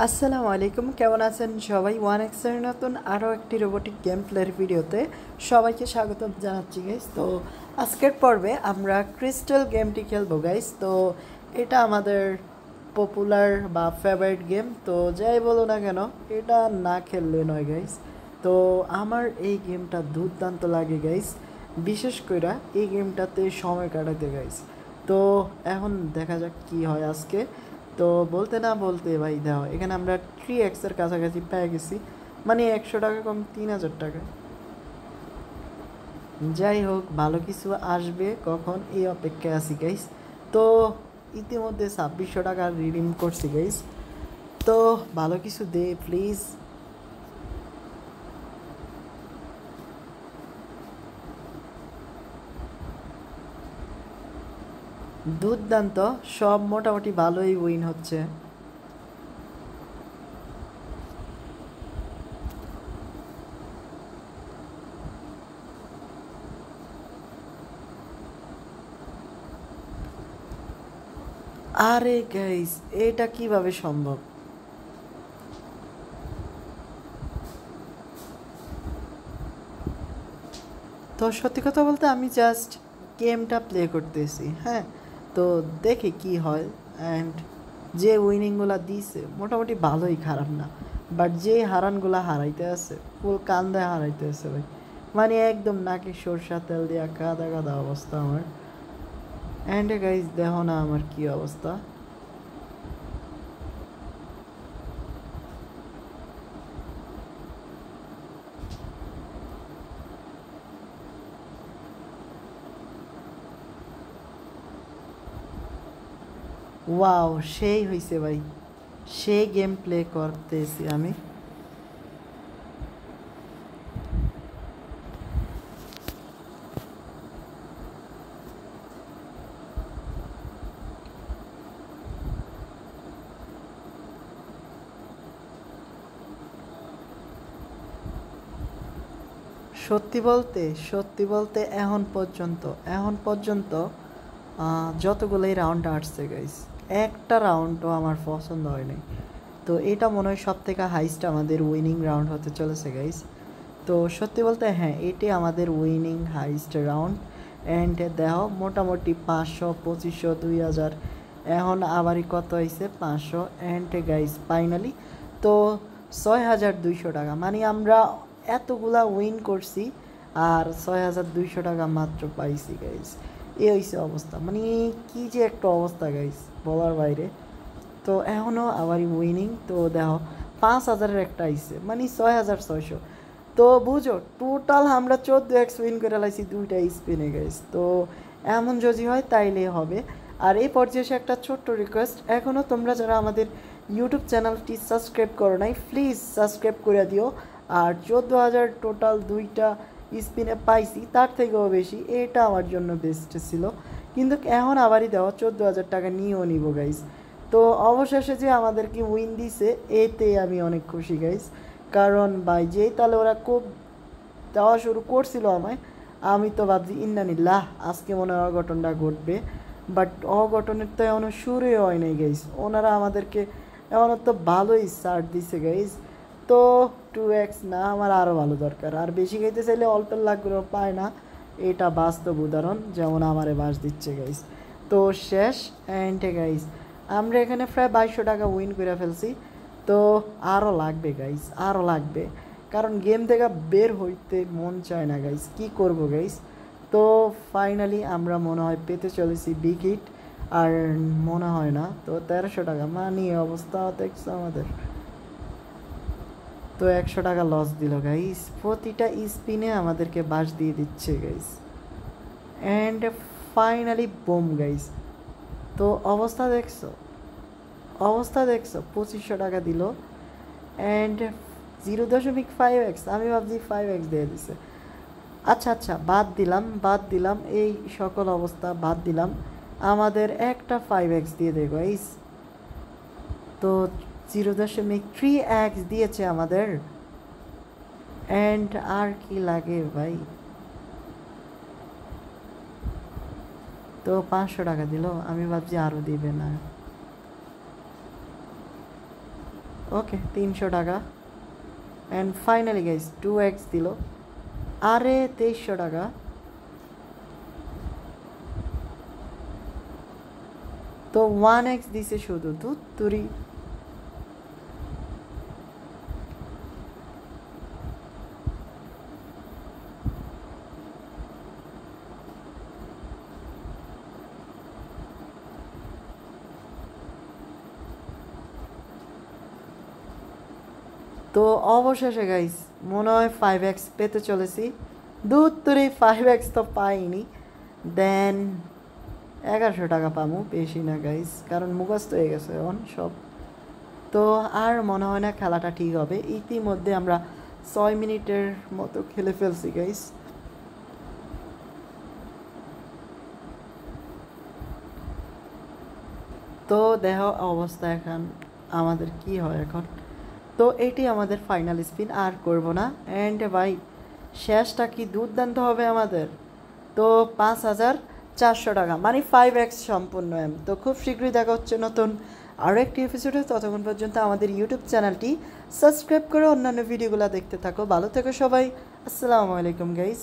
আসসালামু আলাইকুম, কেমন আছেন সবাই? ওয়ান এক্সের নতুন আরও একটি রোবোটিক গেম প্লের ভিডিওতে সবাইকে স্বাগত জানাচ্ছি গাইস। তো আজকের পর্বে আমরা ক্রিস্টাল গেমটি খেলবো গাইস। তো এটা আমাদের পপুলার বা ফেভারিট গেম, তো যাই বলো না কেন এটা না খেললে নয় গাইস। তো আমার এই গেমটা দুর্দান্ত লাগে গাইস, বিশেষ করে এই গেমটাতে সময় কাটাতে গাইস। তো এখন দেখা যাক কি হয় আজকে। তো বলতে না বলতে ভাই দাও, এখানে আমরা 3x-এর কাছাকাছি পেয়ে গেছি, মানে 100 টাকা কম 3000 টাকা। যাই হোক, ভালো কিছু আসবে কখন এই অপেক্ষায় আছি গাইস। তো ইতিমধ্যে 2600 টাকা রিডিম করছি গাইস। তো ভালো কিছু দে প্লিজ। দুর্দান্ত, সব মোটামুটি ভালোই উইন হচ্ছে। আরে গাইস, এটা কিভাবে সম্ভব? তো সত্যি কথা বলতে আমি জাস্ট গেমটা প্লে করতেছি, হ্যাঁ। তো দেখি কি হয়। অ্যান্ড যে উইনিংগুলো দিছে মোটামুটি ভালোই, খারাপ না। বাট যে হারানগুলো হারাইতে আছে ফুল কান্দায় হারাইতে আছে ভাই, মানে একদম নাকি সরষা তেল দিয়া কাদা কাদা অবস্থা আমার। অ্যান্ড গাইজ দেখো না আমার কি অবস্থা। ওয়াও, সেই হয়েছে ভাই, সেই গেম প্লে করতেছি আমি। সত্যি বলতে এখন পর্যন্ত যতগুলোই রাউন্ড আসছে গাইস, একটা রাউন্ডও আমার পছন্দ হয়নি। তো এটা মনে হয় সব থেকে হাইস্ট আমাদের উইনিং রাউন্ড হতে চলেছে গাইস। তো সত্যি বলতে হ্যাঁ, এটি আমাদের উইনিং হাইস্ট রাউন্ড। অ্যান্ড দেখো মোটামুটি 500, 2500, 2000, এখন আবারই কত হয়েছে 500। অ্যান্ড গাইস ফাইনালি তো 6200 টাকা, মানে আমরা এতগুলা উইন করছি আর 6200 টাকা মাত্র পাইছি গাইস। এই হয়েছে অবস্থা, মানে কি যে একটা অবস্থা গাইস, বলার বাইরে। তো এখনও আবারই উইনিং। তো দেখো 5000-এর একটা আইসে, মানে 6600। তো বুঝো টোটাল আমরা 14x উইন করে লাইছি দুইটা স্পিনে গাইস। তো এমন যদি হয় তাইলে হবে। আর এই পর্যায়ে একটা ছোট্ট রিকোয়েস্ট, এখনও তোমরা যারা আমাদের ইউটিউব চ্যানেলটি সাবস্ক্রাইব করো নাই প্লিজ সাবস্ক্রাইব করে দিও। আর 14,000 টোটাল দুইটা স্পিনে পাইছি, তার থেকেও বেশি, এটা আমার জন্য বেস্ট ছিল। কিন্তু এখন আবারই দেওয়া 14,000 টাকা নিয়েও নিব গাইস। তো অবশেষে যে আমাদেরকে উইন দিছে এতে আমি অনেক খুশি গাইস। কারণ ভাই যেই তাহলে ওরা খুব দেওয়া শুরু করছিল আমায়, আমি তো ভাবছি ইন্নানিল্লাহ আজকে মনে হয় অঘটনটা ঘটবে। বাট অঘটনের তো এখনও শুরুই হয় নাই গাইস, ওনারা আমাদেরকে এখনও তো ভালোই সার্ট দিছে গাইস। তো 2x না, আমার আরও ভালো দরকার। আর বেশি খাইতে চাইলে অল্পের লাগগুলো পায় না, এটা বাস্তব উদাহরণ, যেমন আমারে বাস দিচ্ছে গাইস। তো শেষ। অ্যান্ড গাইস আমরা এখানে প্রায় 2200 টাকা উইন করে ফেলছি। তো আরও লাগবে গাইস, আরও লাগবে, কারণ গেম থেকে বের হইতে মন চায় না গাইস, কি করব গাইস। তো ফাইনালি আমরা মনে হয় পেতে চলেছি বিগ হিট। আর মনে হয় না তো 1300 টাকা, মানে অবস্থা দেখছো আমাদের। তো 100 টাকা লস দিল গাইস, প্রতিটা স্পিনে আমাদেরকে বাস দিয়ে দিচ্ছে guys. And finally bomb guys. তো অবস্থা দেখছো 2500 টাকা দিল। অ্যান্ড 0.5x, আমি ভাবছি 5x দিয়ে দিছে। আচ্ছা আচ্ছা, বাদ দিলাম এই সকল অবস্থা বাদ দিলাম, আমাদের একটা 5x দিয়ে দেয় গাইস। তো 0.3x দিয়েছে আমাদের। অ্যান্ড আর কি লাগে ভাই। তো 500 টাকা দিল, আমি ভাবছি আরও দিবে না। ওকে 300 টাকা। অ্যান্ড ফাইনালি গাইস 2x দিল, আরে 2300 টাকা। তো 1x দিছে শুধু, দুধ তুরি। তো অবশেষে গাইস মনে হয় 5x পেতে চলেছি। দুধ তুরি 5x তো পাইনি, দেন 1100 টাকা পামু, বেশি না গাইস, কারণ মুখস্থ হয়ে গেছে এখন সব। তো আর মনে হয় না খেলাটা ঠিক হবে। ইতিমধ্যে আমরা 6 মিনিটের মতো খেলে ফেলছি গাইস। তো দেহ অবস্থা এখন আমাদের কি হয় এখন। তো এটি আমাদের ফাইনাল স্পিন, আর করব না। অ্যান্ড ভাই শেষটা কি দুর্দান্ত হবে আমাদের। তো 5400 টাকা, মানে 5x সম্পূর্ণ এম। তো খুব শীঘ্রই দেখা হচ্ছে নতুন আরও একটি এপিসোডে। ততক্ষণ পর্যন্ত আমাদের ইউটিউব চ্যানেলটি সাবস্ক্রাইব করে অন্যান্য ভিডিওগুলো দেখতে থাকো। ভালো থেকো সবাই, আসসালামু আলাইকুম গাইস।